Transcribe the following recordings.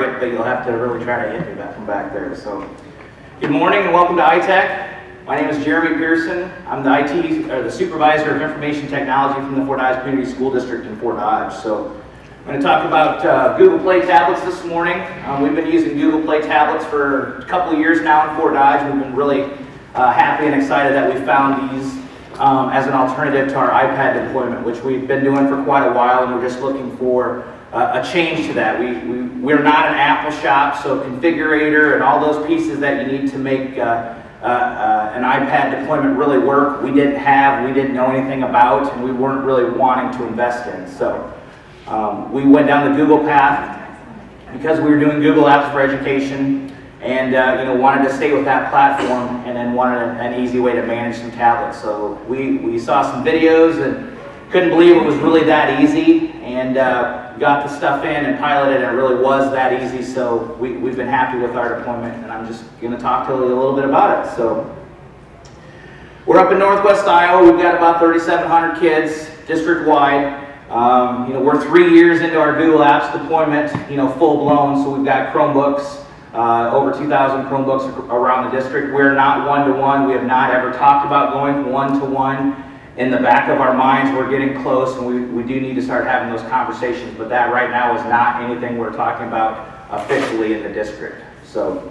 target, but you'll have to really try to hit me back from back there. So, good morning and welcome to iTech. My name is Jeremy Pearson. I'm the Supervisor of Information Technology from the Fort Dodge Community School District in Fort Dodge. So, I'm going to talk about Google Play tablets this morning. We've been using Google Play tablets for a couple of years now in Fort Dodge. We've been really happy and excited that we found these as an alternative to our iPad deployment, which we've been doing for quite a while, and we're just looking for a change to that. We're not an Apple shop, so configurator and all those pieces that you need to make an iPad deployment really work, we didn't know anything about, and we weren't really wanting to invest in. So we went down the Google path because we were doing Google Apps for Education, and wanted to stay with that platform, and then wanted an easy way to manage some tablets. So we saw some videos and couldn't believe it was really that easy, and got the stuff in and piloted, and it really was that easy. So we've been happy with our deployment, and I'm just going to talk to you a little bit about it. So we're up in Northwest Iowa. We've got about 3,700 kids district-wide. We're 3 years into our Google Apps deployment, full blown. So we've got Chromebooks, over 2,000 Chromebooks around the district. We're not one-to-one. We have not ever talked about going one-to-one. In the back of our minds, we're getting close, and we do need to start having those conversations, but that right now is not anything we're talking about officially in the district. So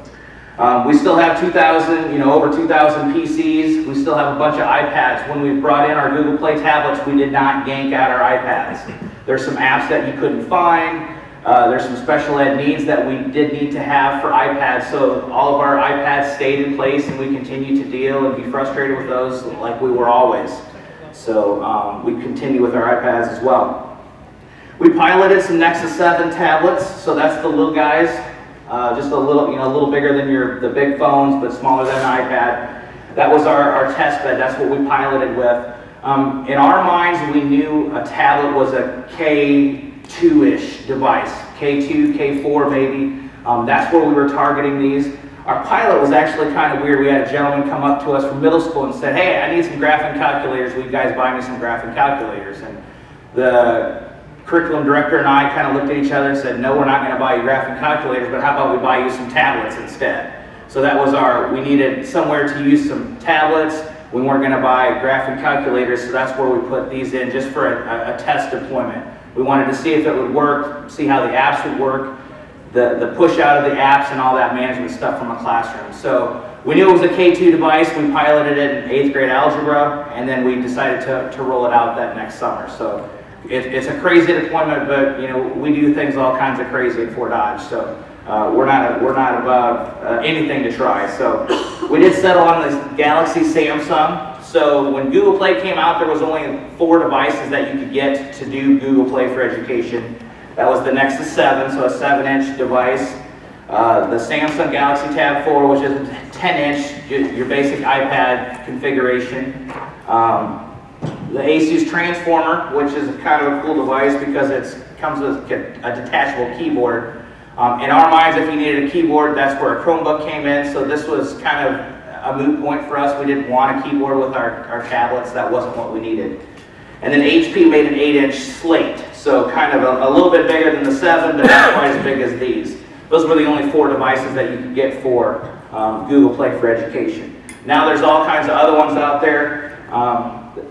we still have over 2,000 PCs. We still have a bunch of iPads. When we brought in our Google Play tablets, we did not yank out our iPads. There's some apps that you couldn't find. There's some special ed needs that we did need to have for iPads, so all of our iPads stayed in place, and we continue to deal and be frustrated with those like we were always. So we continue with our iPads as well. We piloted some Nexus 7 tablets, so that's the little guys, just a little bigger than the big phones, but smaller than an iPad. That was our test bed. That's what we piloted with. In our minds, we knew a tablet was a K2-ish device, K2, K4 maybe. That's where we were targeting these. Our pilot was actually kind of weird. We had a gentleman come up to us from middle school and said, "Hey, I need some graphing calculators. Will you guys buy me some graphing calculators?" And the curriculum director and I kind of looked at each other and said, "No, we're not going to buy you graphing calculators, but how about we buy you some tablets instead?" So that was we needed somewhere to use some tablets. We weren't going to buy graphing calculators, so that's where we put these in just for a test deployment. We wanted to see if it would work, see how the apps would work, the push out of the apps and all that management stuff from a classroom. So we knew it was a K2 device. We piloted it in 8th grade algebra, and then we decided to roll it out that next summer. So it's a crazy deployment, but we do things all kinds of crazy at Fort Dodge. So we're not above anything to try. So we did settle on this Galaxy Samsung. So when Google Play came out, there was only 4 devices that you could get to do Google Play for Education. That was the Nexus 7, so a 7-inch device. The Samsung Galaxy Tab 4, which is a 10-inch, your basic iPad configuration. The Asus Transformer, which is kind of a cool device because it comes with a detachable keyboard. In our minds, if you needed a keyboard, that's where a Chromebook came in, so this was kind of a moot point for us. We didn't want a keyboard with our tablets. That wasn't what we needed. And then HP made an 8-inch slate, so kind of a little bit bigger than the 7, but not quite as big as these. Those were the only 4 devices that you could get for Google Play for Education. Now there's all kinds of other ones out there.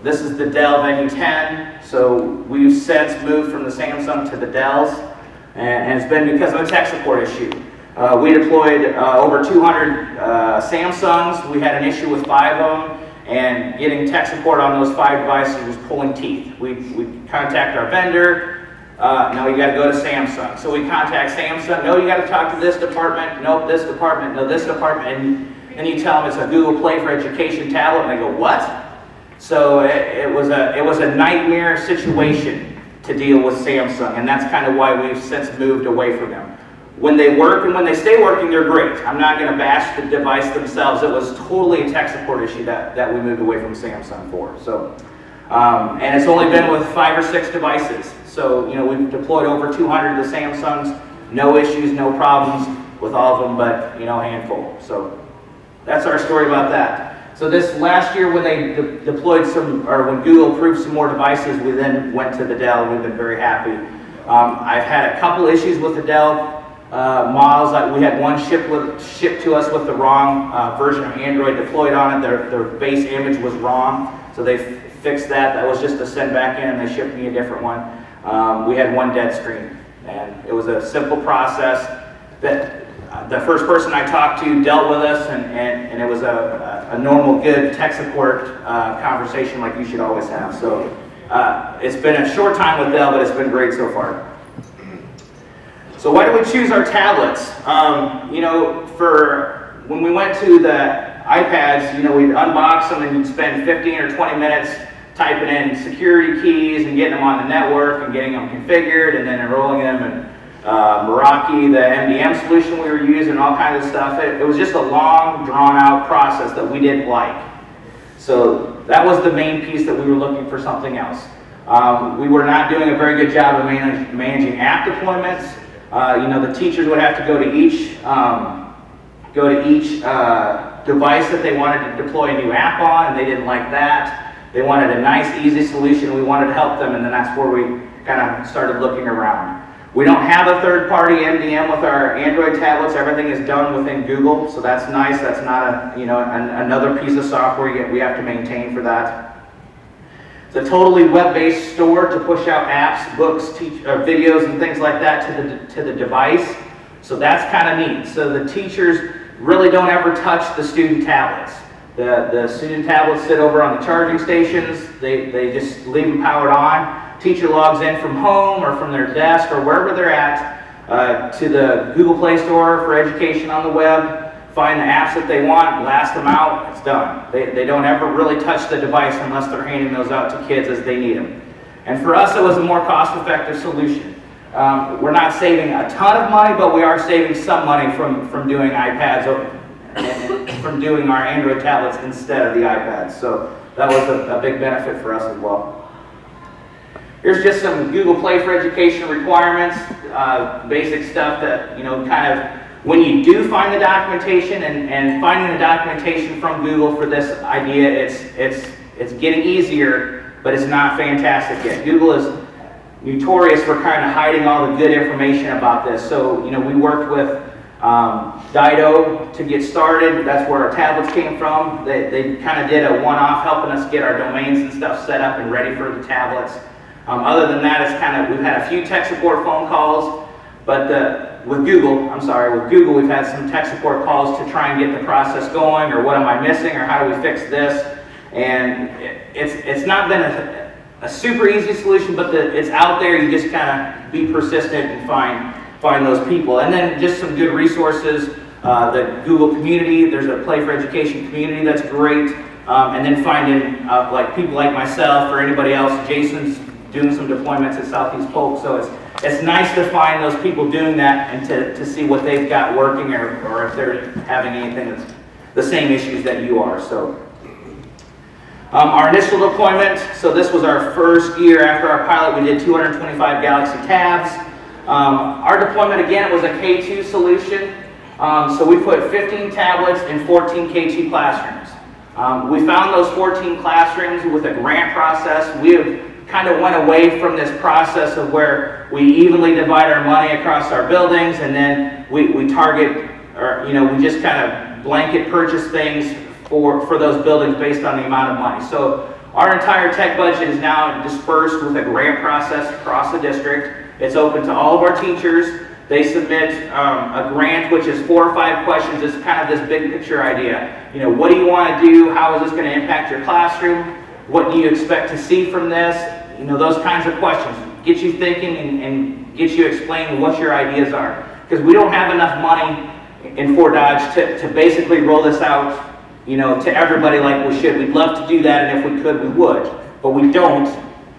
This is the Dell Venue 10, so we've since moved from the Samsung to the Dells, and it's been because of a tech support issue. We deployed over 200 Samsungs. We had an issue with 5 of them. And getting tech support on those 5 devices was pulling teeth. We contact our vendor. No, you got to go to Samsung. So we contact Samsung. No, you got to talk to this department. Nope, this department. No, this department. And you tell them it's a Google Play for Education tablet, and they go, "What?" So it was a nightmare situation to deal with Samsung, and that's kind of why we've since moved away from them. When they work and when they stay working, they're great. I'm not going to bash the device themselves. It was totally a tech support issue that we moved away from Samsung for. So, and it's only been with 5 or 6 devices. So, we've deployed over 200 of the Samsungs. No issues, no problems with all of them, but, a handful. So that's our story about that. So this last year when they deployed when Google approved some more devices, we then went to the Dell, and we've been very happy. I've had a couple issues with the Dell models. We had one shipped to us with the wrong version of Android deployed on it. Their base image was wrong, so they fixed that. That was just to send back in, and they shipped me a different one. We had one dead screen, and it was a simple process that the first person I talked to dealt with us, and it was a normal, good tech support conversation like you should always have. So it's been a short time with Dell, but it's been great so far. So why do we choose our tablets? You know, for when we went to the iPads, you know, we'd unbox them and you'd spend 15 or 20 minutes typing in security keys and getting them on the network and getting them configured and then enrolling them in Meraki, the MDM solution we were using, all kinds of stuff. It was just a long, drawn-out process that we didn't like. So that was the main piece that we were looking for something else. We were not doing a very good job of managing app deployments. You know, the teachers would have to go to each device that they wanted to deploy a new app on, and they didn't like that. They wanted a nice, easy solution. We wanted to help them, and then that's where we kind of started looking around. We don't have a third-party MDM with our Android tablets. Everything is done within Google, so that's nice. That's not another piece of software we have to maintain for that. It's a totally web-based store to push out apps, books, videos, and things like that to the device. So that's kind of neat. So the teachers really don't ever touch the student tablets. The student tablets sit over on the charging stations. They just leave them powered on. Teacher logs in from home or from their desk or wherever they're at to the Google Play Store for education on the web, find the apps that they want, blast them out, it's done. They don't ever really touch the device unless they're handing those out to kids as they need them. And for us, it was a more cost-effective solution. We're not saving a ton of money, but we are saving some money from doing iPads and from doing our Android tablets instead of the iPads. So that was a big benefit for us as well. Here's just some Google Play for Education requirements, basic stuff that, you know, kind of, when you do find the documentation and finding the documentation from Google for this idea, it's getting easier, but it's not fantastic yet. Google is notorious for kind of hiding all the good information about this. So, you know, we worked with Dido to get started. That's where our tablets came from. They kind of did a one-off helping us get our domains and stuff set up and ready for the tablets. Other than that, it's kind of, we've had a few tech support phone calls, but with Google, we've had some tech support calls to try and get the process going, or what am I missing, or how do we fix this? And it's not been a super easy solution, but it's out there. You just kind of be persistent and find those people. And then just some good resources, the Google community. There's a Play for Education community that's great. And then finding like people like myself or anybody else. Jason's doing some deployments at Southeast Polk, so it's nice to find those people doing that and to see what they've got working, or if they're having anything that's the same issues that you are. So our initial deployment, so this was our first year after our pilot. We did 225 Galaxy tabs. Our deployment, again, it was a K2 solution. So we put 15 tablets in 14 K2 classrooms. We found those 14 classrooms with a grant process. We have kind of went away from this process of where we evenly divide our money across our buildings, and then we target, or you know, we just kind of blanket purchase things for those buildings based on the amount of money. So our entire tech budget is now dispersed with a grant process across the district. It's open to all of our teachers. They submit a grant, which is 4 or 5 questions. It's kind of this big picture idea. You know, what do you want to do? How is this going to impact your classroom? What do you expect to see from this? You know, those kinds of questions. Get you thinking and get you explaining what your ideas are. Because we don't have enough money in Fort Dodge to basically roll this out, you know, to everybody like we should. We'd love to do that, and if we could, we would. But we don't.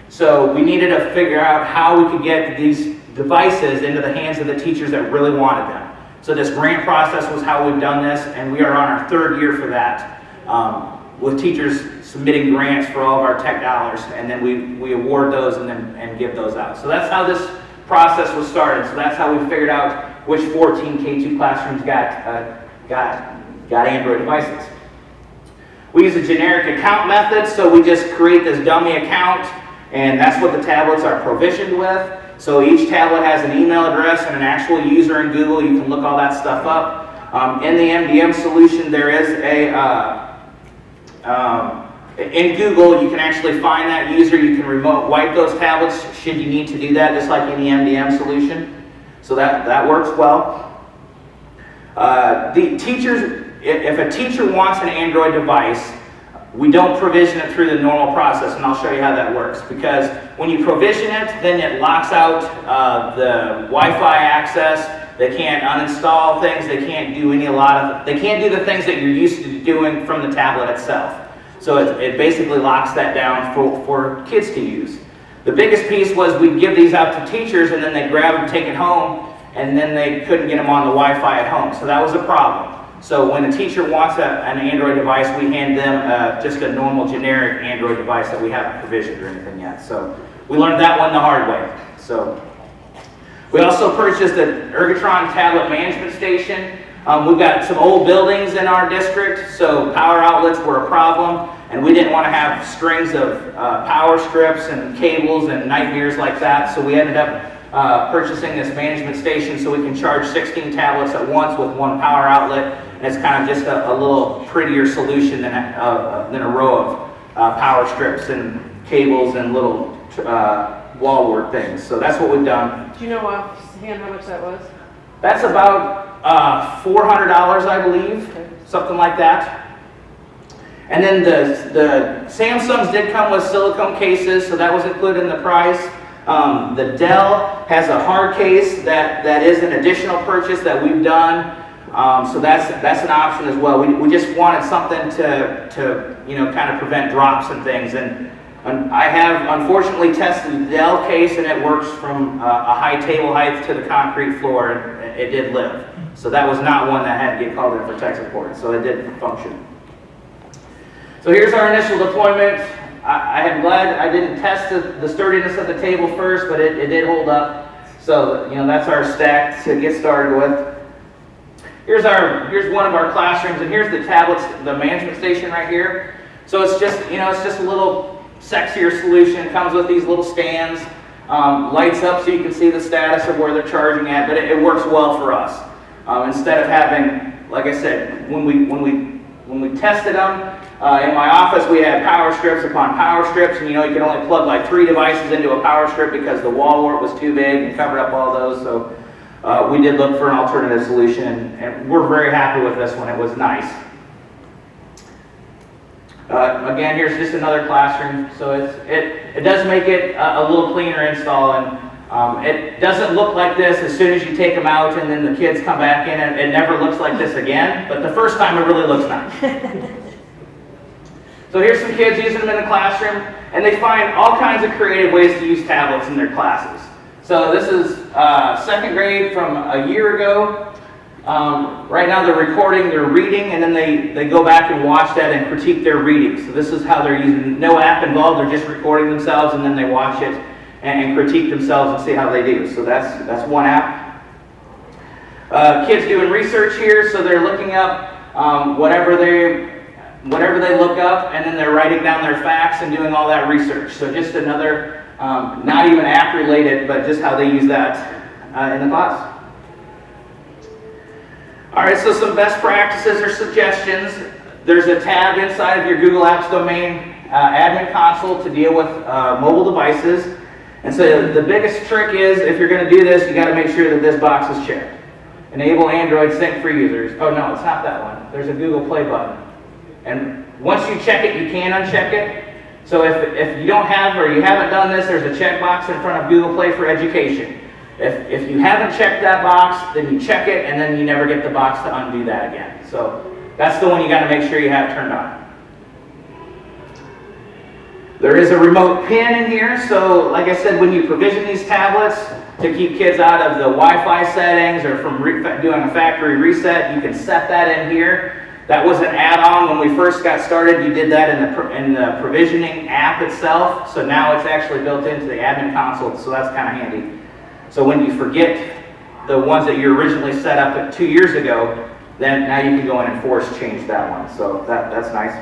So we needed to figure out how we could get these devices into the hands of the teachers that really wanted them. So this grant process was how we've done this, and we are on our 3rd year for that. With teachers submitting grants for all of our tech dollars, and then we award those and give those out. So that's how this process was started. So that's how we figured out which 14 K2 classrooms got Android devices. We use a generic account method, so we just create this dummy account, and that's what the tablets are provisioned with. So each tablet has an email address and an actual user in Google. You can look all that stuff up. In the MDM solution, there is in Google, you can actually find that user. You can remote wipe those tablets should you need to do that, just like in the MDM solution. So that works well. The teachers, if a teacher wants an Android device, we don't provision it through the normal process, and I'll show you how that works. Because when you provision it, then it locks out the Wi-Fi access. They can't uninstall things. They can't do they can't do the things that you're used to doing from the tablet itself. So it basically locks that down for kids to use. The biggest piece was we'd give these out to teachers, and then they'd grab them, take it home, and then they couldn't get them on the Wi-Fi at home. So that was a problem. So when a teacher wants an Android device, we hand them just a normal generic Android device that we haven't provisioned or anything yet. So we learned that one the hard way. So we also purchased an Ergotron tablet management station. We've got some old buildings in our district, so power outlets were a problem, and we didn't want to have strings of power strips and cables and nightmares like that. So we ended up purchasing this management station so we can charge 16 tablets at once with one power outlet. And it's kind of just a little prettier solution than a row of power strips and cables and little wall work things. So that's what we've done. Do you know offhand how much that was? That's about $400, I believe, something like that. And then the Samsungs did come with silicone cases, so that was included in the price. The Dell has a hard case that is an additional purchase that we've done. So that's an option as well. We just wanted something to kind of prevent drops and things. And I have unfortunately tested the Dell case, and it works from a high table height to the concrete floor, and it did live. So that was not one that had to get called in for tech support. So it did function. So here's our initial deployment. I am glad I didn't test the sturdiness of the table first, but it did hold up. So that's our stack to get started with. Here's one of our classrooms, and here's the tablets, the management station right here. So it's just a little sexier solution. It comes with these little stands, lights up so you can see the status of where they're charging at. But it works well for us. Instead of having, like I said, when we tested them. In my office, we had power strips upon power strips, and you can only plug like 3 devices into a power strip because the wall wart was too big and covered up all those. So we did look for an alternative solution, and we're very happy with this one. It was nice. Again, here's just another classroom, so it does make it a little cleaner install, and it doesn't look like this as soon as you take them out and then the kids come back in, and it never looks like this again. But the first time, it really looks nice. So here's some kids using them in the classroom, and they find all kinds of creative ways to use tablets in their classes. So this is 2nd grade from a year ago. Right now they're recording their reading, and then they go back and watch that and critique their reading. So this is how they're using, no app involved, they're just recording themselves, and then they watch it and critique themselves and see how they do. So that's one app. Kids doing research here, so they're looking up whatever they look up, and then they're writing down their facts and doing all that research. So just another, not even app related, but just how they use that in the class. All right, so some best practices or suggestions. There's a tab inside of your Google Apps domain admin console to deal with mobile devices. And so the biggest trick is, if you're going to do this, you got to make sure that this box is checked. Enable Android Sync for users. Oh no, it's not that one. There's a Google Play button. And once you check it, you can uncheck it. So if you don't have, or you haven't done this, there's a checkbox in front of Google Play for Education. If you haven't checked that box, then you check it, and then you never get the box to undo that again. So that's the one you got to make sure you have turned on. There is a remote pin in here, so like I said, when you provision these tablets to keep kids out of the Wi-Fi settings or from doing a factory reset, you can set that in here. That was an add-on when we first got started. You did that in the provisioning app itself, so now it's actually built into the admin console, so that's kind of handy. So when you forget the ones that you originally set up 2 years ago, then now you can go in and force change that one, so that's nice.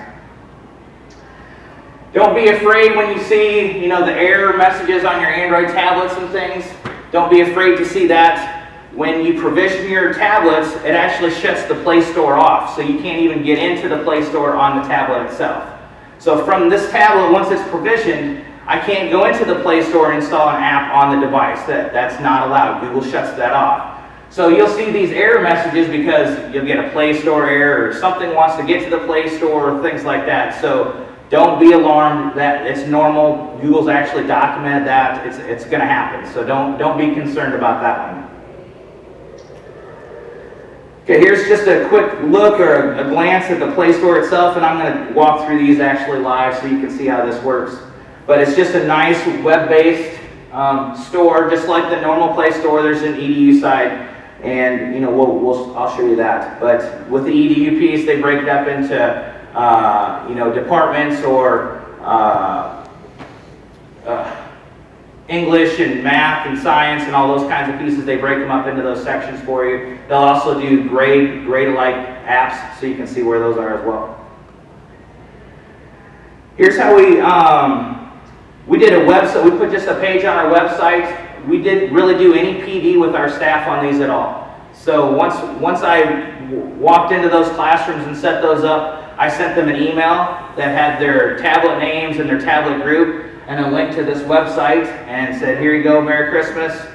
Don't be afraid when you see, the error messages on your Android tablets and things. Don't be afraid to see that. When you provision your tablets, it actually shuts the Play Store off, so you can't even get into the Play Store on the tablet itself. So from this tablet, once it's provisioned, I can't go into the Play Store and install an app on the device. That's not allowed. Google shuts that off. So you'll see these error messages because you'll get a Play Store error or something wants to get to the Play Store or things like that. So don't be alarmed. That it's normal. Google's actually documented that. It's going to happen. So don't be concerned about that one. Okay, here's just a quick look or a glance at the Play Store itself, and I'm going to walk through these actually live so you can see how this works. But it's just a nice web-based store, just like the normal Play Store. There's an EDU side, and you know I'll show you that. But with the EDU piece, they break it up into departments or English and math and science and all those kinds of pieces. They break them up into those sections for you. They'll also do grade-alike apps, so you can see where those are as well. Here's how we did a website. We put just a page on our website. We didn't really do any PD with our staff on these at all. So once I walked into those classrooms and set those up, I sent them an email that had their tablet names and their tablet group and a link to this website and said, here you go, Merry Christmas.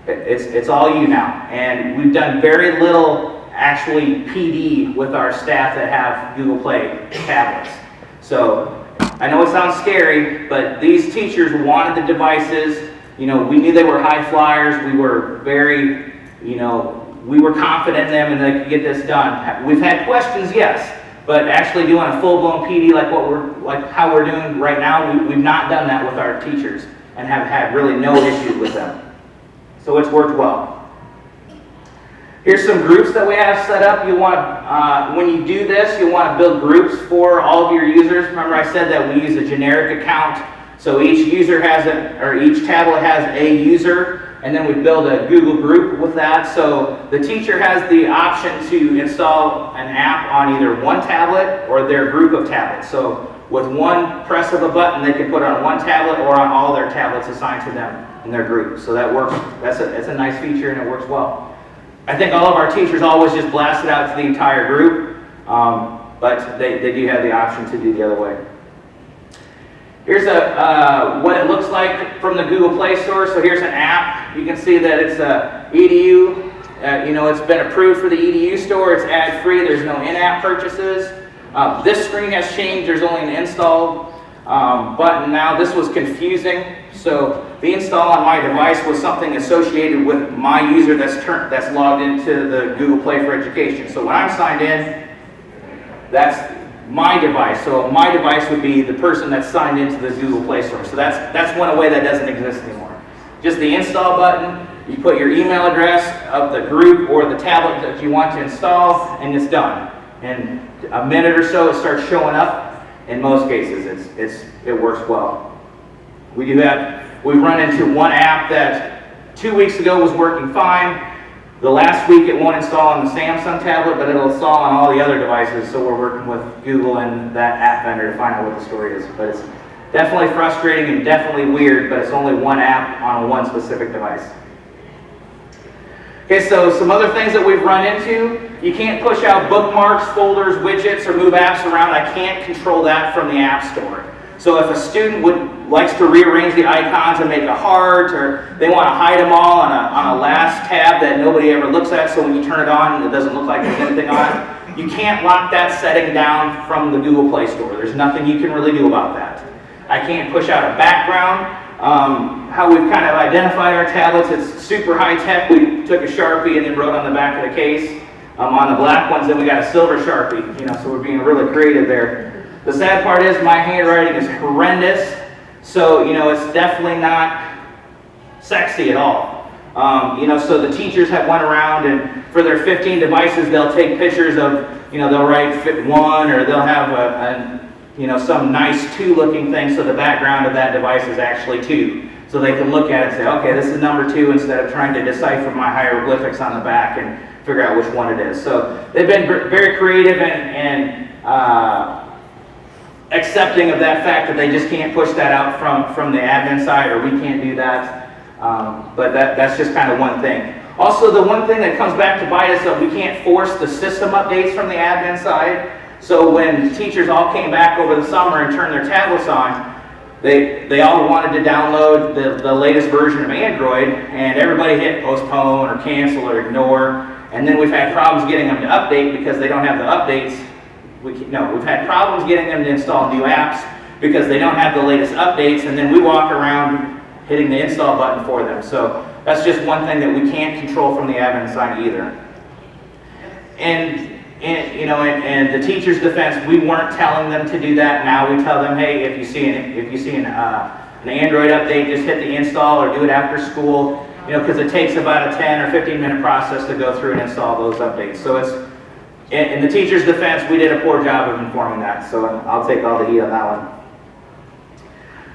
It's all you now. And we've done very little actually PD with our staff that have Google Play tablets. So I know it sounds scary, but these teachers wanted the devices. You know, we knew they were high flyers. We were very, we were confident in them and they could get this done. We've had questions, yes. But actually doing a full-blown PD like how we're doing right now, we've not done that with our teachers and have had really no issues with them. So it's worked well. Here's some groups that we have set up. You want, when you do this, you want to build groups for all of your users. Remember I said that we use a generic account. So each user has each tablet has a user. And then we build a Google group with that. So the teacher has the option to install an app on either one tablet or their group of tablets. So with one press of a button, they can put it on one tablet or on all their tablets assigned to them in their group. So that works. That's a nice feature and it works well. I think all of our teachers always just blast it out to the entire group, but they do have the option to do the other way. Here's what it looks like from the Google Play Store. So here's an app. You can see that it's EDU. It's been approved for the EDU store. It's ad-free. There's no in-app purchases. This screen has changed. There's only an install button now. This was confusing. So the install on my device was something associated with my user that's logged into the Google Play for Education. So when I'm signed in, that's my device. So my device would be the person that's signed into the Google Play Store. So that's one way that doesn't exist anymore. Just the install button, you put your email address of the group or the tablet that you want to install, and it's done. In a minute or so, it starts showing up. In most cases, it works well. We've run into one app that 2 weeks ago was working fine. The last week it won't install on the Samsung tablet, but it'll install on all the other devices, so we're working with Google and that app vendor to find out what the story is. But it's definitely frustrating and definitely weird, but it's only one app on one specific device. Okay, so some other things that we've run into. You can't push out bookmarks, folders, widgets, or move apps around. I can't control that from the App Store. So if a student likes to rearrange the icons and make a heart, or they want to hide them all on a last tab that nobody ever looks at, so when you turn it on, it doesn't look like there's anything on it, you can't lock that setting down from the Google Play Store. There's nothing you can really do about that. I can't push out a background. How we've kind of identified our tablets, it's super high tech. We took a Sharpie and then wrote on the back of the case. On the black ones, then we got a silver Sharpie, so we're being really creative there. The sad part is my handwriting is horrendous, so it's definitely not sexy at all. So the teachers have went around and for their 15 devices, they'll take pictures of, they'll write fit 1, or they'll have some nice 2 looking thing, so the background of that device is actually 2. So they can look at it and say, okay, this is number 2, instead of trying to decipher my hieroglyphics on the back and figure out which one it is. So they've been very creative and accepting of that fact that they just can't push that out from the admin side, or we can't do that. But that's just kind of one thing. Also, the one thing that comes back to bite us is we can't force the system updates from the admin side. So when teachers all came back over the summer and turned their tablets on, they all wanted to download the latest version of Android, and everybody hit postpone or cancel or ignore. And then we've had problems getting them to update because they don't have the updates. We've had problems getting them to install new apps because they don't have the latest updates, and then we walk around hitting the install button for them. So that's just one thing that we can't control from the admin side either. And the teacher's defense, we weren't telling them to do that. Now we tell them, hey, if you see an Android update, just hit the install or do it after school. Because it takes about a 10 or 15 minute process to go through and install those updates. So it's, in the teacher's defense, we did a poor job of informing that. So I'll take all the heat on that one.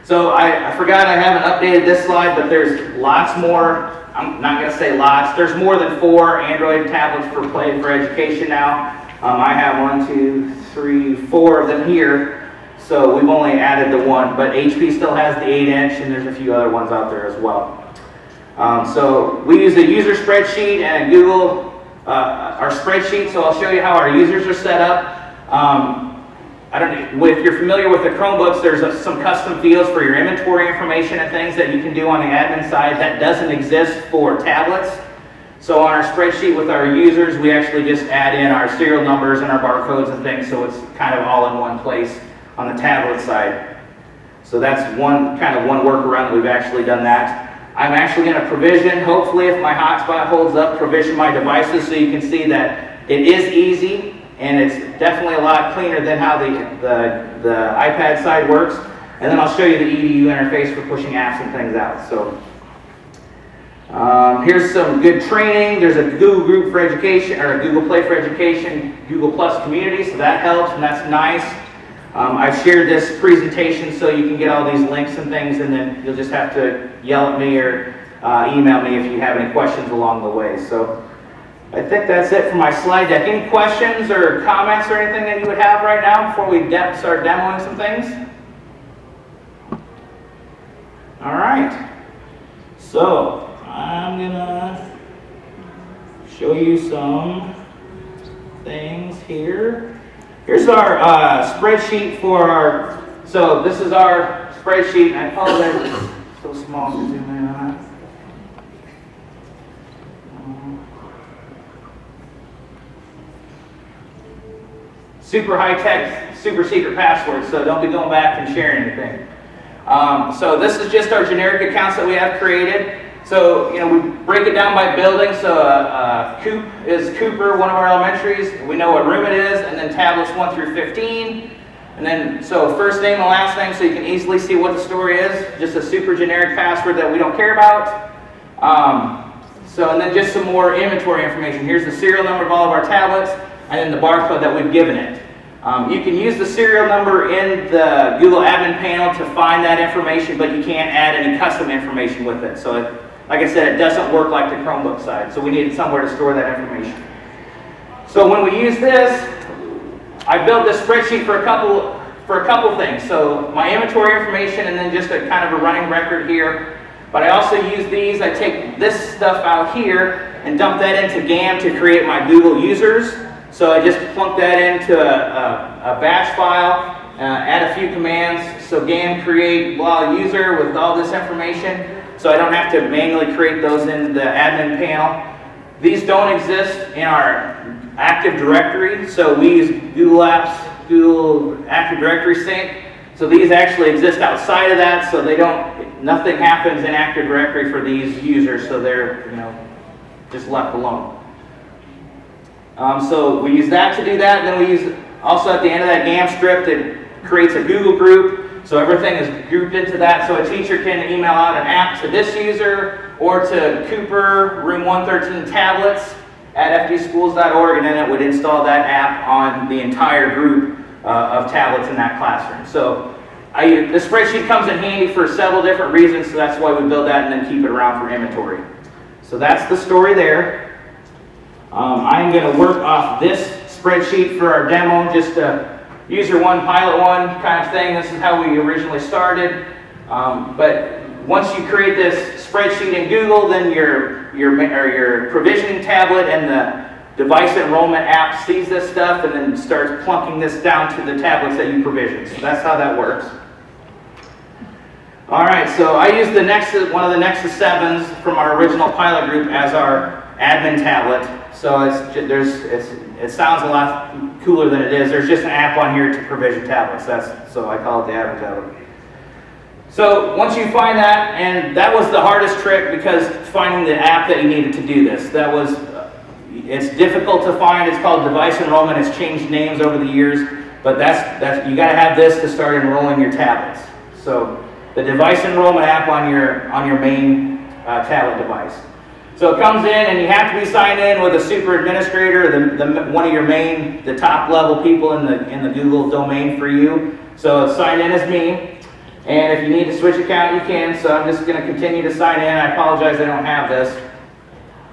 So I forgot I haven't updated this slide, but there's lots more. I'm not going to say lots. There's more than 4 Android tablets for Play for Education now. I have 4 of them here. So we've only added the one, but HP still has the 8-inch, and there's a few other ones out there as well. So we use a user spreadsheet and Google our spreadsheet. So I'll show you how our users are set up. If you're familiar with the Chromebooks, there's some custom fields for your inventory information and things that you can do on the admin side. That doesn't exist for tablets. So on our spreadsheet with our users, we actually just add in our serial numbers and our barcodes and things, so it's kind of all in one place on the tablet side. So that's one workaround. We've actually done that. I'm actually going to provision, hopefully if my hotspot holds up, provision my devices so you can see that it is easy. And it's definitely a lot cleaner than how the iPad side works. And then I'll show you the EDU interface for pushing apps and things out. So here's some good training. There's a Google Group for Education, or a Google Play for Education, Google Plus community, so that helps and that's nice. I've shared this presentation so you can get all these links and things, and then you'll just have to yell at me or email me if you have any questions along the way. So I think that's it for my slide deck. Any questions or comments or anything that you would have right now before we start demoing some things? All right. So I'm gonna show you some things here. Here's our spreadsheet for our. So this is our spreadsheet. I apologize, it's so small to zoom in on it. Super high-tech, super secret passwords, so don't be going back and sharing anything. So this is just our generic accounts that we have created. So, we break it down by building. So Coop is Cooper, one of our elementaries. We know what room it is, and then tablets 1 through 15. And then, so first name and last name, so you can easily see what the story is. Just a super generic password that we don't care about. And then just some more inventory information. Here's the serial number of all of our tablets, and then the barcode that we've given it. You can use the serial number in the Google admin panel to find that information, but you can't add any custom information with it. So, like I said, it doesn't work like the Chromebook side, so we needed somewhere to store that information. So when we use this, I built this spreadsheet for a couple things. So my inventory information, and then just a kind of a running record here. But I also use these. I take this stuff out here and dump that into GAM to create my Google users. So I just plunk that into a batch file, add a few commands. So GAM create blah user with all this information. So I don't have to manually create those in the admin panel. These don't exist in our Active Directory. So we use Google Apps, Google Active Directory Sync. So these actually exist outside of that. So nothing happens in Active Directory for these users. So they're just left alone. So we use that to do that, and then we use also at the end of that GAM script, it creates a Google group, so everything is grouped into that, so a teacher can email out an app to this user or to Cooper Room 113 tablets at fdschools.org, and then it would install that app on the entire group of tablets in that classroom. So the spreadsheet comes in handy for several different reasons, so that's why we build that and then keep it around for inventory. So that's the story there. I'm going to work off this spreadsheet for our demo, just a user one, pilot one kind of thing. This is how we originally started. But once you create this spreadsheet in Google, then your provisioning tablet and the device enrollment app sees this stuff and then starts plunking this down to the tablets that you provisioned. So that's how that works. All right, so I use the Nexus, one of the Nexus 7s from our original pilot group as our admin tablet. So it sounds a lot cooler than it is. There's just an app on here to provision tablets. So I call it the admin tablet. So once you find that, and that was the hardest trick because finding the app that you needed to do this. It's difficult to find. It's called Device Enrollment. It's changed names over the years, but you got to have this to start enrolling your tablets. So the Device Enrollment app on your main tablet device. So it comes in, and you have to be signed in with a super administrator, one of the top level people in the Google domain for you. So sign in as me. And if you need to switch account, you can. So I'm just going to continue to sign in. I apologize I don't have this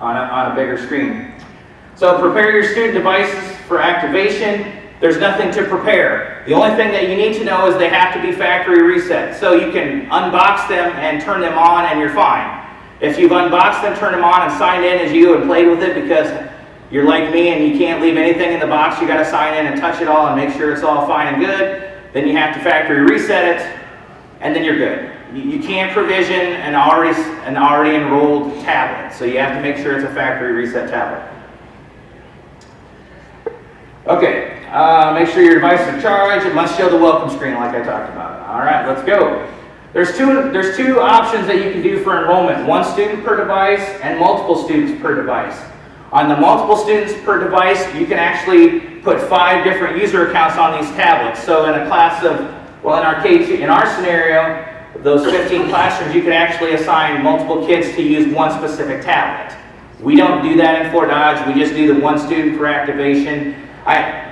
on a bigger screen. So prepare your student devices for activation. There's nothing to prepare. The only thing that you need to know is they have to be factory reset. So you can unbox them and turn them on and you're fine. If you've unboxed them, turned them on and signed in as you and played with it because you're like me and you can't leave anything in the box, you got to sign in and touch it all and make sure it's all fine and good. Then you have to factory reset it. And then you're good. You can't provision an already enrolled tablet, so you have to make sure it's a factory reset tablet. Okay, make sure your devices are charged. It must show the welcome screen like I talked about. All right, let's go. There's two options that you can do for enrollment. One student per device and multiple students per device. On the multiple students per device, you can actually put 5 different user accounts on these tablets. So in a class of well, in our scenario, those 15 classrooms, you can actually assign multiple kids to use one specific tablet. We don't do that in Fort Dodge. We just do the one student per activation.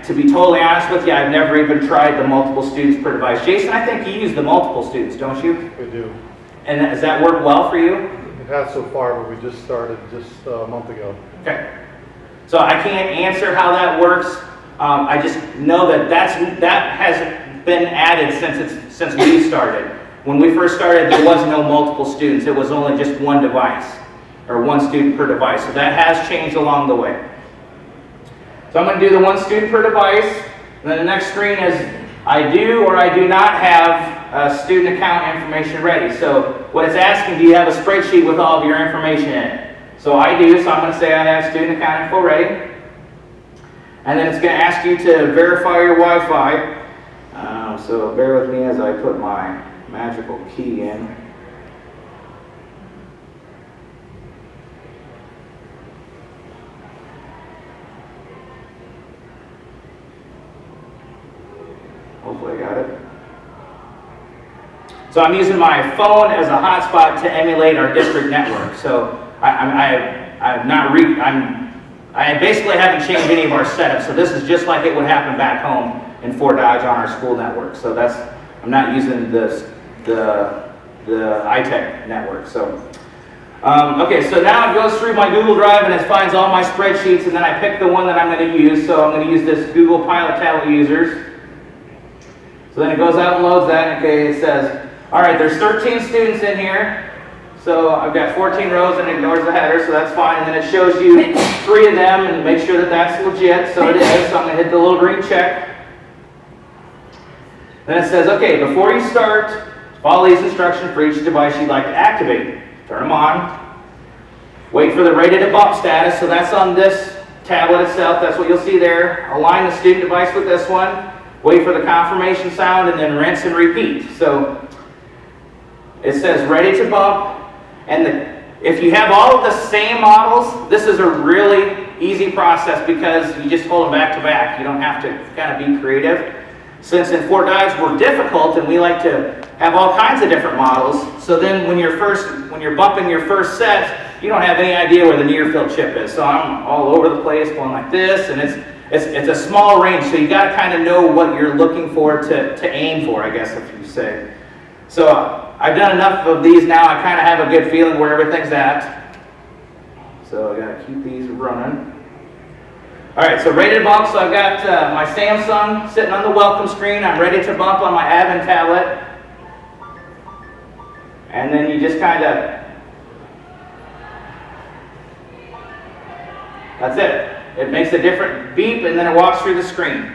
To be totally honest with you, I've never even tried the multiple students per device. Jason, I think you use the multiple students, don't you? We do. And does that work well for you? It has so far, but we just started just a month ago. Okay. So I can't answer how that works. I just know that has been added since we started. When we first started, there was no multiple students. It was only just one device, or one student per device. So that has changed along the way. So I'm going to do the one student per device. And then the next screen is I do or I do not have student account information ready. So what it's asking, do you have a spreadsheet with all of your information in it? So I do, so I'm going to say I have student account info ready. And then it's going to ask you to verify your Wi-Fi. So bear with me as I put my magical key in. Hopefully I got it. So I'm using my phone as a hotspot to emulate our district network. So I basically haven't changed any of our setups. So this is just like it would happen back home in Fort Dodge on our school network. So I'm not using the iTech network. So okay, so now it goes through my Google Drive and it finds all my spreadsheets, and then I pick the one that I'm going to use. So I'm going to use this Google Pilot Tablet Users. So then it goes out and loads that. Okay, it says, all right, there's 13 students in here. So I've got 14 rows and it ignores the header, so that's fine. And then it shows you 3 of them and make sure that that's legit. So it is. So I'm going to hit the little green check. Then it says, okay, before you start, follow these instructions for each device you'd like to activate. Turn them on. Wait for the ready to bump status. So that's on this tablet itself. That's what you'll see there. Align the student device with this one. Wait for the confirmation sound and then rinse and repeat. So it says ready to bump. And if you have all of the same models, this is a really easy process because you just hold them back to back. You don't have to kind of be creative. Since in Fort Dodge we're difficult and we like to have all kinds of different models, so then when you're bumping your first set, you don't have any idea where the near field chip is. So I'm all over the place going like this, and it's a small range, so you got to kind of know what you're looking for to aim for, I guess, if you say. So I've done enough of these now, I kind of have a good feeling where everything's at. So I got to keep these running. All right, so ready to bump. So I've got my Samsung sitting on the welcome screen. I'm ready to bump on my admin tablet. And then you just kind of, that's it. It makes a different beep and then it walks through the screen.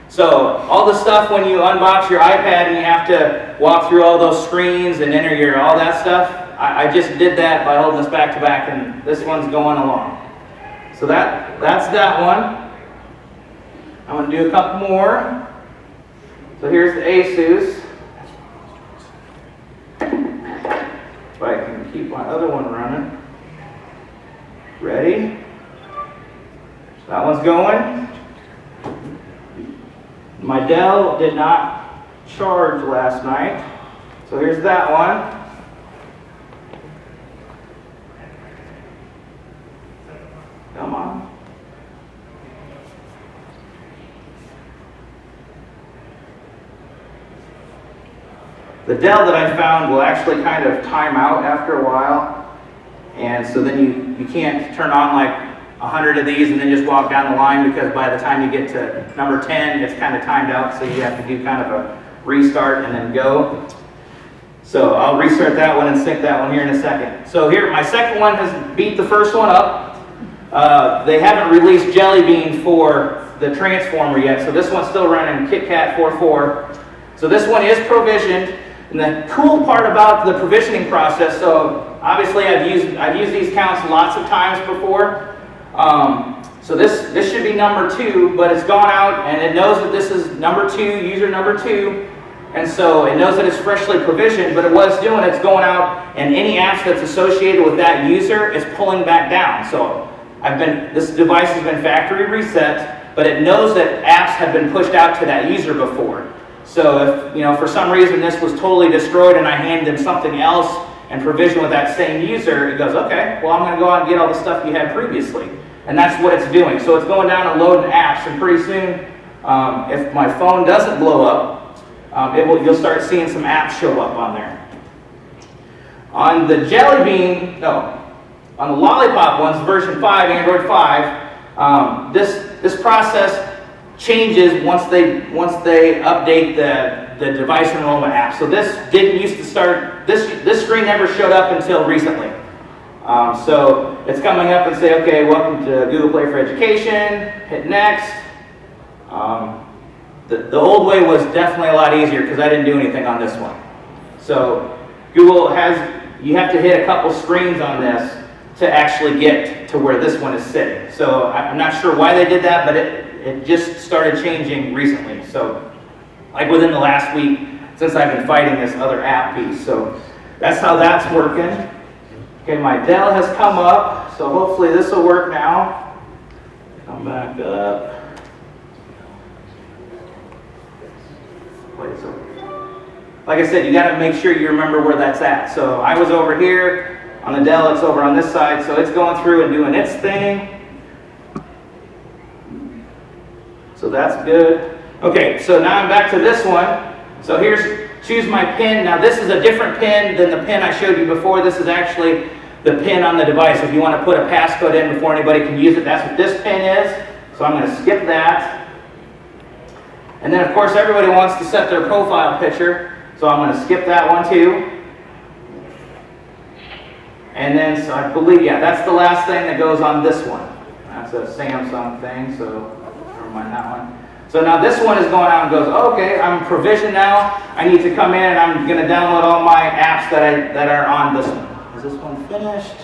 So all the stuff when you unbox your iPad and you have to walk through all those screens and enter all that stuff, I just did that by holding this back to back, and this one's going along. So that's that one. I'm going to do a couple more. So here's the Asus. If I can keep my other one running. Ready? That one's going. My Dell did not charge last night, so here's that one. Come on. The Dell that I found will actually kind of time out after a while, and so then you can't turn on like 100 of these and then just walk down the line, because by the time you get to number 10, it's kind of timed out, so you have to do kind of a restart and then go. So I'll restart that one and sync that one here in a second. So here, my second one has beat the first one up. They haven't released Jelly Bean for the transformer yet, so this one's still running KitKat 4.4. So this one is provisioned, and the cool part about the provisioning process, so obviously I've used these counts lots of times before. So this should be number 2, but it's gone out and it knows that this is number 2, user number 2, and so it knows that it's freshly provisioned, but what's doing, it's going out and any apps that's associated with that user is pulling back down. So this device has been factory reset, but it knows that apps have been pushed out to that user before. So if for some reason this was totally destroyed and I hand them something else and provision with that same user, it goes, okay, well I'm going to go out and get all the stuff you had previously. And that's what it's doing. So it's going down and loading apps, and pretty soon, if my phone doesn't blow up, you'll start seeing some apps show up on there. On the Jelly Bean, on the Lollipop ones, version 5, Android 5, this process changes once they update the device enrollment app. So this didn't used to start, this screen never showed up until recently. So it's coming up and say, okay, welcome to Google Play for Education, hit next. The old way was definitely a lot easier because I didn't do anything on this one. So Google you have to hit a couple screens on this to actually get to where this one is sitting. So I'm not sure why they did that, but it just started changing recently. So like within the last week since I've been fighting this other app piece. So that's how that's working. Okay, my Dell has come up, so hopefully this will work now. Come back up. Wait, so like I said, you got to make sure you remember where that's at. So I was over here on the Dell, it's over on this side, so it's going through and doing its thing. So that's good. Okay, so now I'm back to this one. So here's choose my pin. Now this is a different pin than the pin I showed you before. This is actually the pin on the device. If you want to put a passcode in before anybody can use it, that's what this pin is. So I'm going to skip that. And then of course everybody wants to set their profile picture. So I'm going to skip that one too. And then, so I believe, yeah, that's the last thing that goes on this one. That's a Samsung thing, so never mind that one. So now this one is going out and goes, okay, I'm provisioned now. I need to come in and I'm going to download all my apps that are on this one. Is this one finished?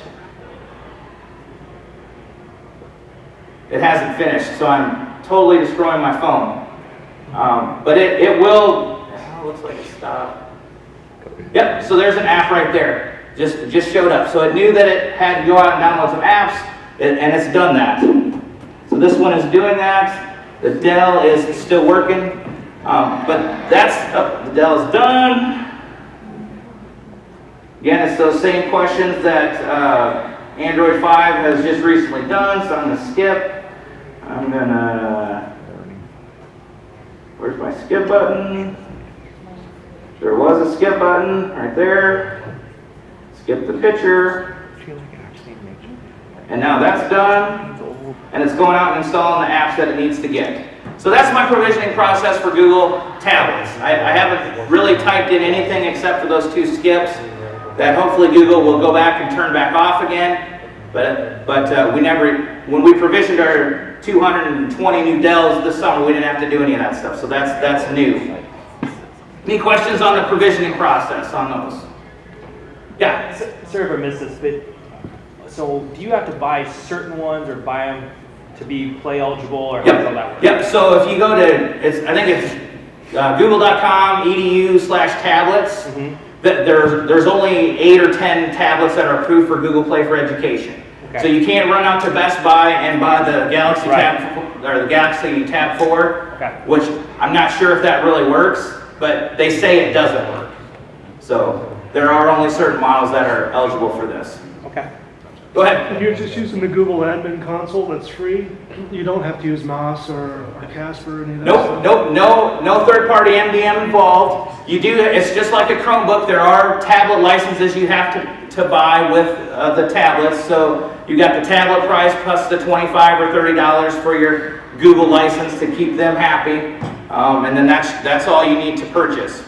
It hasn't finished, so I'm totally destroying my phone. But it will, oh, looks like it stopped. Yep, so there's an app right there. Just showed up. So it knew that it had to go out and download some apps, and it's done that. So this one is doing that. The Dell is still working, but the Dell is done. Again, it's those same questions that Android 5 has just recently done, so I'm going to skip. I'm going to, where's my skip button? There was a skip button right there. Skip the picture. And now that's done. And it's going out and installing the apps that it needs to get. So that's my provisioning process for Google tablets. I haven't really typed in anything except for those two skips. that hopefully Google will go back and turn back off again. But we never, when we provisioned our 220 new Dells this summer, we didn't have to do any of that stuff. So that's new. Any questions on the provisioning process on those? Yeah. Sorry if I missed this, but so do you have to buy certain ones or buy them to be play eligible, or how does all that work? Yep. So if you go to, I think it's google.com/edu/tablets. There's only 8 or 10 tablets that are approved for Google Play for Education. Okay. So you can't run out to Best Buy and buy the Galaxy Right. Galaxy Tab 4, Okay. which I'm not sure if that really works, but they say it doesn't work. So there are only certain models that are eligible for this. Okay. Go ahead. If you're just using the Google Admin Console that's free, you don't have to use Moz or Casper or any of that stuff. No third-party MDM involved. You do, it's just like a Chromebook. There are tablet licenses you have to buy with the tablets. So you got the tablet price plus the $25 or $30 for your Google license to keep them happy. And then that's all you need to purchase.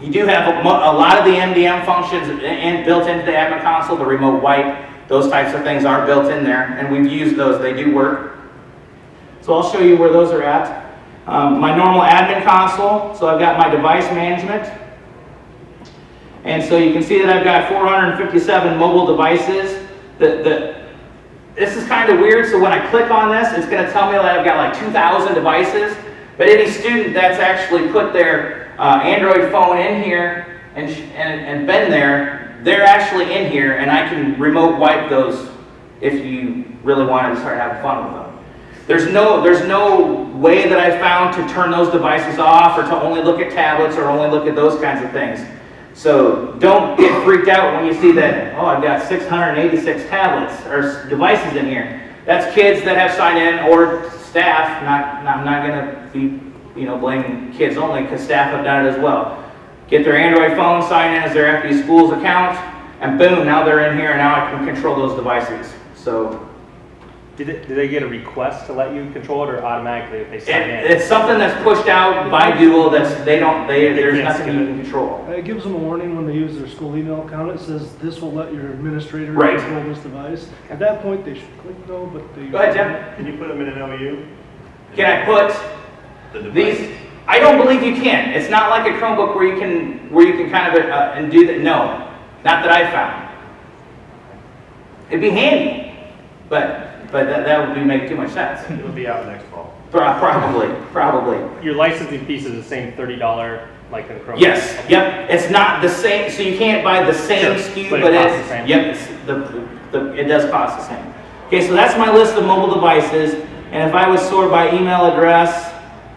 You do have a lot of the MDM functions built into the admin console, the remote wipe. Those types of things are built in there, and we've used those. They do work. So I'll show you where those are at. My normal admin console, so I've got my device management. And so you can see that I've got 457 mobile devices. This is kind of weird, so when I click on this, it's going to tell me that I've got like 2,000 devices. But any student that's actually put their Android phone in here and been there, they're actually in here, and I can remote wipe those if you really wanted to start having fun with them. There's no way that I found to turn those devices off or to only look at tablets or only look at those kinds of things. So don't get freaked out when you see that, oh, I've got 686 tablets or devices in here. That's kids that have signed in or staff. I'm not going to be blaming kids only, because staff have done it as well. Get their Android phone, sign in as their FD Schools account, and boom, now they're in here, and now I can control those devices. So, Did they get a request to let you control it, or automatically if they sign in? it's something that's pushed out by Google. There's nothing you can control. It gives them a warning when they use their school email account. It says this will let your administrator Right. control this device. At that point, they should click no, but they... Go ahead, Tim. Can you put them in an OU? Can I put The device? these? I don't believe you can. It's not like a Chromebook where you can kind of and do that. No, not that I found. It'd be handy, but that would make too much sense. It will be out next fall. Probably. Your licensing piece is the same $30 like in Chrome. Yes. Yep. It's not the same, so you can't buy the same Sure, SKU, but it but costs the same. Yep. It does cost the same. Okay, so that's my list of mobile devices, and if I was sort by email address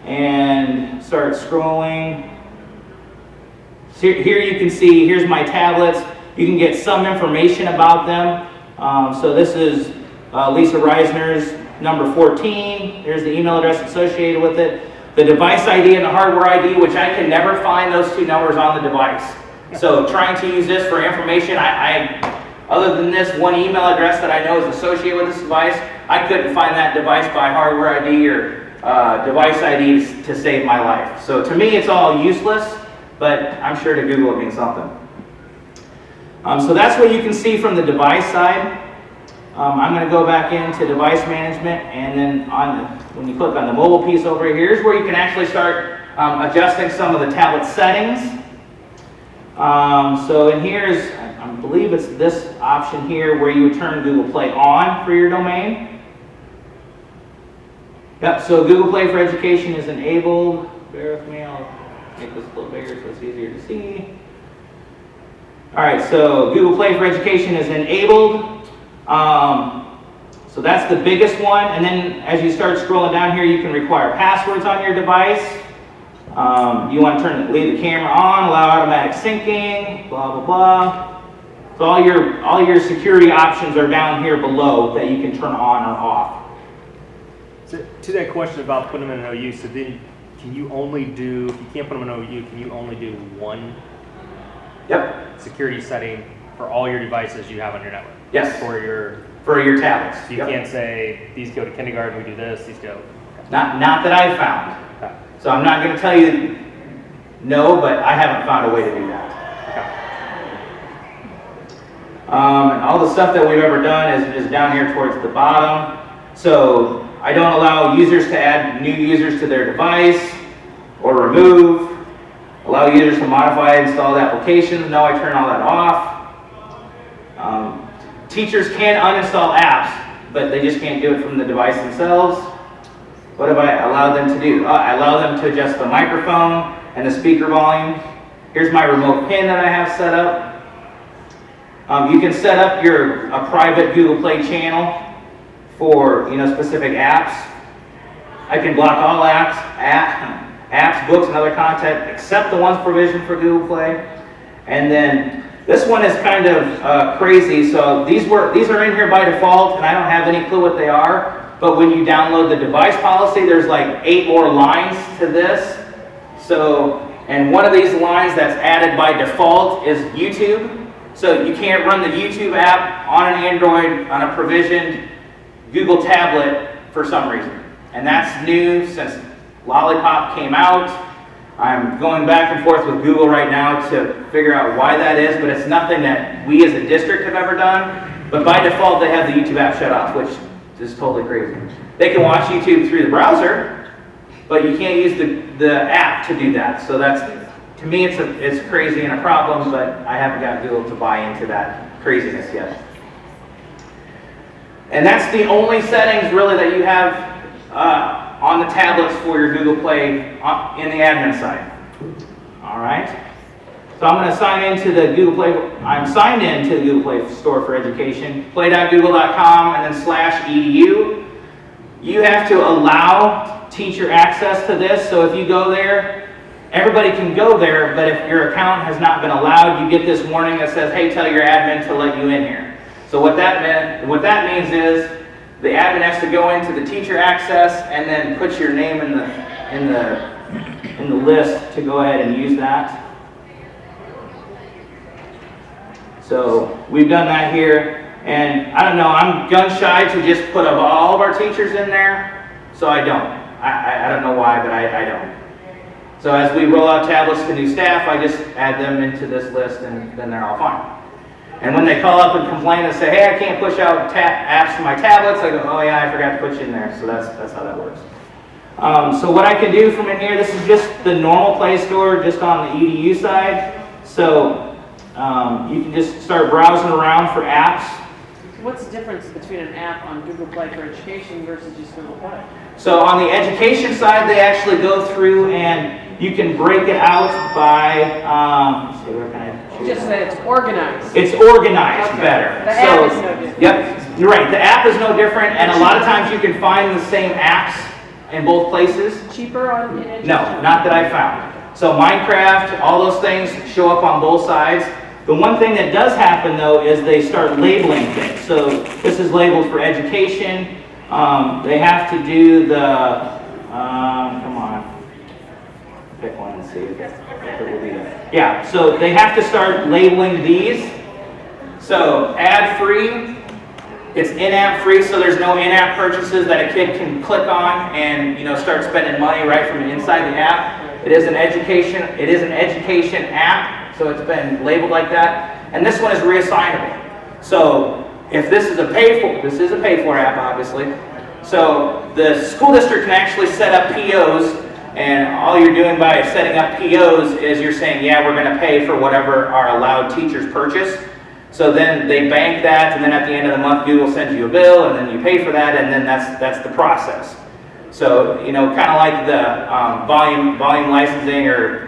and start scrolling, so here you can see, here's my tablets. You can get some information about them. So this is Lisa Reisner's number 14. There's the email address associated with it. The device ID and the hardware ID, which I can never find those two numbers on the device. So trying to use this for information, other than this one email address that I know is associated with this device, I couldn't find that device by hardware ID or device ID to save my life. So to me, it's all useless, but I'm sure to Google it means something. So that's what you can see from the device side. I'm going to go back into device management, and then when you click on the mobile piece over here, here's where you can actually start adjusting some of the tablet settings. So in here is, I believe it's this option here where you would turn Google Play on for your domain. Yep, so Google Play for Education is enabled. Bear with me, I'll make this a little bigger so it's easier to see. All right, so Google Play for Education is enabled. So that's the biggest one, and then as you start scrolling down here, you can require passwords on your device. You want to leave the camera on, allow automatic syncing, blah blah blah. So all your security options are down here below that you can turn on or off. So to that question about putting them in an OU, so then can you only do, if you can't put them in an OU, can you only do one security setting for all your devices you have on your network? Yes. For your tablets. So you can't say these go to kindergarten, we do this, these go. Not that I've found. Okay. So I'm not going to tell you no, but I haven't found a way to do that. And all the stuff that we've ever done is down here towards the bottom. So I don't allow users to add new users to their device or remove. Allow users to modify and install applications. No, I turn all that off. Teachers can uninstall apps, but they just can't do it from the device themselves. What have I allowed them to do? I allow them to adjust the microphone and the speaker volume. Here's my remote PIN that I have set up. You can set up a private Google Play channel for specific apps. I can block all apps, books, and other content except the ones provisioned for Google Play. And then this one is kind of crazy. So these are in here by default, and I don't have any clue what they are. But when you download the device policy, there's like 8 more lines to this. So, and one of these lines that's added by default is YouTube. So you can't run the YouTube app on an Android on a provisioned Google tablet for some reason. And that's new since Lollipop came out. I'm going back and forth with Google right now to figure out why that is, but it's nothing that we as a district have ever done. But by default, they have the YouTube app shut off, which is totally crazy. They can watch YouTube through the browser, but you can't use the app to do that. So that's, to me, it's crazy and a problem, but I haven't got Google to buy into that craziness yet. And that's the only settings really that you have on the tablets for your Google Play in the admin side. All right. So I'm going to sign into the Google Play. I'm signed into the Google Play Store for Education, play.google.com, and then /edu. You have to allow teacher access to this. So if you go there, everybody can go there, but if your account has not been allowed, you get this warning that says, hey, tell your admin to let you in here. So what that means is the admin has to go into the teacher access and then put your name in the list to go ahead and use that. So we've done that here, and I don't know, I'm gun shy to just put all of our teachers in there, so I don't. I don't know why, but I don't. So as we roll out tablets to new staff, I just add them into this list, and then they're all fine. And when they call up and complain and say, hey, I can't push out apps to my tablets, I go, oh yeah, I forgot to put you in there. So that's how that works. So what I can do from in here, this is just the normal Play Store, just on the EDU side. So you can just start browsing around for apps. What's the difference between an app on Google Play for Education versus just Google Play? So on the education side, they actually go through and you can break it out by, let's see, where can I choose Just that? that it's organized. It's organized Okay. better. The app is no different. Yep, you're right. The app is no different, and a lot of times you can find the same apps in both places. Cheaper in Education? No, not that I found. So Minecraft, all those things show up on both sides. The one thing that does happen though is they start labeling things. So this is labeled for education. They have to do the, come on, pick one and see if it will be there. Yeah, so they have to start labeling these. So ad-free, it's in-app free, so there's no in-app purchases that a kid can click on and start spending money right from inside the app. It is an education app, so it's been labeled like that. And this one is reassignable. So if this is a paid for app, obviously. So the school district can actually set up POs, and all you're doing by setting up POs is you're saying, yeah, we're going to pay for whatever our allowed teachers purchase. So then they bank that, and then at the end of the month, Google sends you a bill, and then you pay for that, and then that's the process. So kind of like the volume licensing, or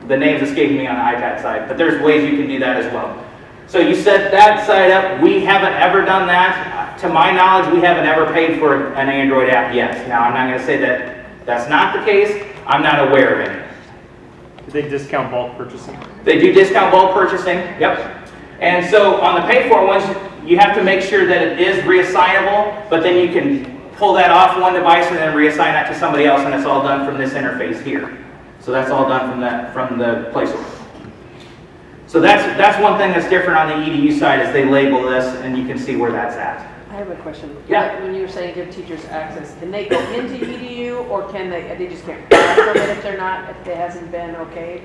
the name's escaping me on the iPad side, but there's ways you can do that as well. So you set that side up. We haven't ever done that. To my knowledge, we haven't ever paid for an Android app yet. Now, I'm not going to say that that's not the case. I'm not aware of any. Do they discount bulk purchasing? They do discount bulk purchasing, yep. And so on the pay for ones, you have to make sure that it is reassignable, but then you can pull that off one device and then reassign that to somebody else, and it's all done from this interface here. So that's all done from the Play Store. So that's one thing that's different on the EDU side, is they label this, and you can see where that's at. I have a question. Yeah. When you were saying give teachers access, can they go into EDU, or can they just can't buy from it if it hasn't been okay?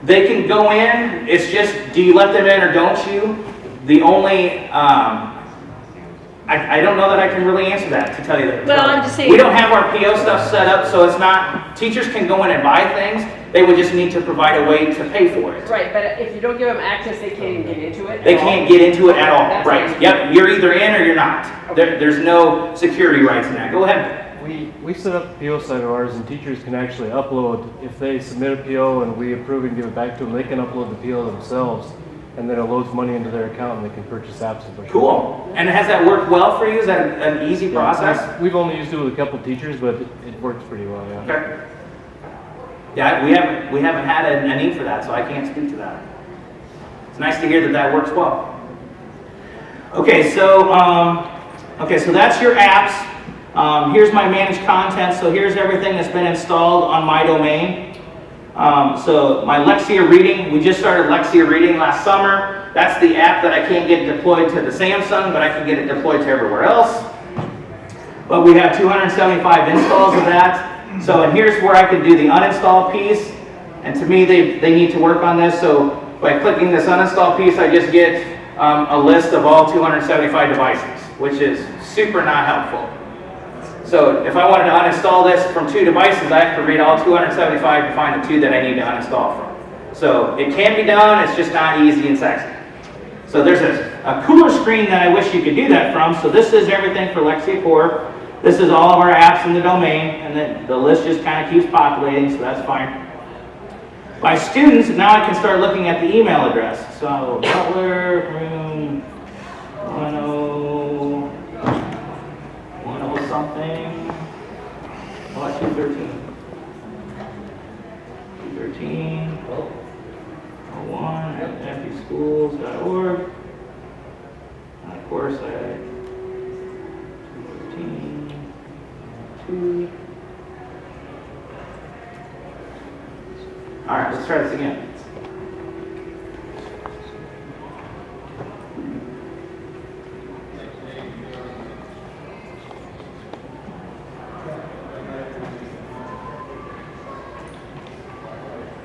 They can go in, it's just, do you let them in or don't you? The only, I don't know that I can really answer that, to tell you the Well, truth. I'm just saying- We don't have our PO stuff set up, so it's not, teachers can go in and buy things, they would just need to provide a way to pay for it. Right, but if you don't give them access, they can't even get into it? They at all? can't get into it at all, That's right? right. Yep, you're either in or you're not. There's no security rights in that. Go ahead. We set up the PO side of ours, and teachers can actually upload, if they submit a PO and we approve and give it back to them, they can upload the PO themselves, and then it loads money into their account and they can purchase apps. Cool. And has that worked well for you? Is that an easy process? We've only used it with a couple teachers, but it works pretty well, yeah. Okay. Yeah, we haven't had a need for that, so I can't speak to that. It's nice to hear that that works well. Okay, so that's your apps. Here's my managed content. So here's everything that's been installed on my domain. So my Lexia Reading, we just started Lexia Reading last summer. That's the app that I can't get deployed to the Samsung, but I can get it deployed to everywhere else. But we have 275 installs of that. So, and here's where I can do the uninstall piece. And to me, they need to work on this. So by clicking this uninstall piece, I just get a list of all 275 devices, which is super not helpful. So if I wanted to uninstall this from 2 devices, I have to read all 275 to find the 2 that I need to uninstall from. So it can be done, it's just not easy and sexy. So there's a cooler screen that I wish you could do that from. So this is everything for Lexia Core. This is all of our apps in the domain, and then the list just kind of keeps populating, so that's fine. By students, now I can start looking at the email address. So Butler, room 10 something. Oh, 213. 213. 01 at fbschools.org. And of course, I 213. 2. All right, let's try this again.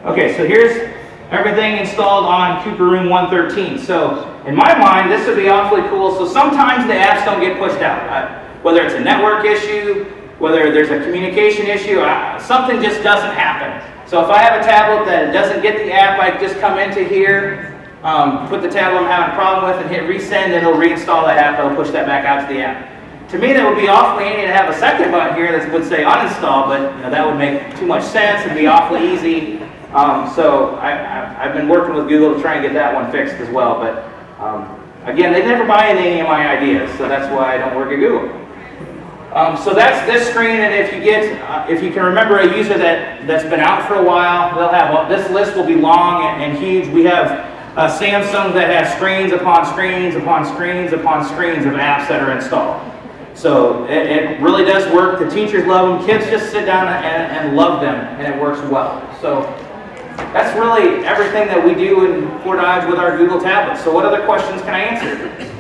Okay, so here's everything installed on Cooper Room 113. So in my mind, this would be awfully cool. So sometimes the apps don't get pushed out. Whether it's a network issue, whether there's a communication issue, something just doesn't happen. So if I have a tablet that doesn't get the app, I just come into here, put the tablet I'm having a problem with and hit resend, and it'll reinstall that app, it'll push that back out to the app. To me, that would be awfully handy to have a second button here that would say uninstall, but that would make too much sense and be awfully easy. So I've been working with Google to try and get that one fixed as well. But again, they never buy into any of my ideas, so that's why I don't work at Google. So that's this screen, and if you can remember a user that's been out for a while, they'll have this list will be long and huge. We have Samsung that has screens upon screens upon screens upon screens of apps that are installed. So it really does work. The teachers love them. Kids just sit down and love them, and it works well. So that's really everything that we do in Fort Dodge with our Google tablets. So what other questions can I answer?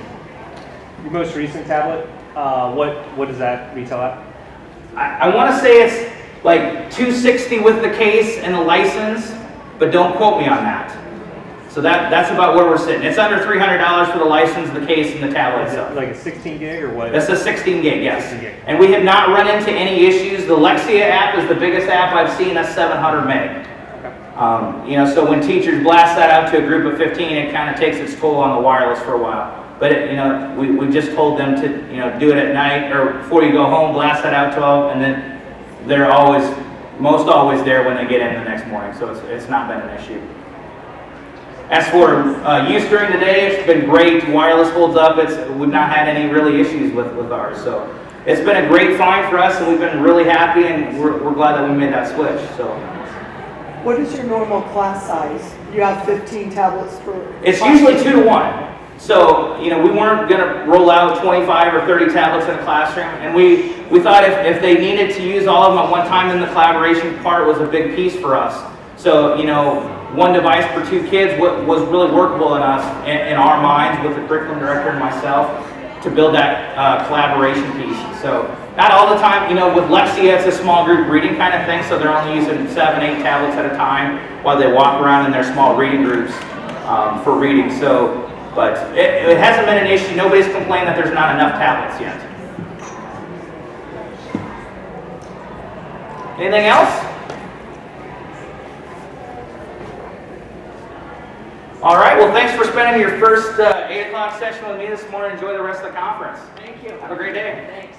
Your most recent tablet, what does that retail at? I want to say it's like $260 with the case and the license, but don't quote me on that. So that's about where we're sitting. It's under $300 for the license, the case, and the tablet Is itself. it like a 16 gig or what? That's a 16 gig, yes. 16 gig. And we have not run into any issues. The Lexia app is the biggest app I've seen. That's 700 meg. So when teachers blast that out to a group of 15, it kind of takes its toll on the wireless for a while. But we just told them to do it at night or before you go home, blast that out to them, and then they're most always there when they get in the next morning. So it's not been an issue. As for use during the day, it's been great. Wireless holds up. We've not had any really issues with ours. So it's been a great find for us, and we've been really happy, and we're glad that we made that switch. So. What is your normal class size? You have 15 tablets per It's class? usually 2 to 1. So, we weren't going to roll out 25 or 30 tablets in a classroom, and we thought if they needed to use all of them at one time, then the collaboration part was a big piece for us. So, 1 device per 2 kids was really workable in our minds with the curriculum director and myself to build that collaboration piece. So Not all the time, you know, with Lexi, it's a small group reading kind of thing, so they're only using 7, 8 tablets at a time while they walk around in their small reading groups for reading. So, but it hasn't been an issue. Nobody's complained that there's not enough tablets yet. Anything else? All right, well, thanks for spending your first 8 o'clock session with me this morning. Enjoy the rest of the conference. Thank you. Have a great day. Thanks.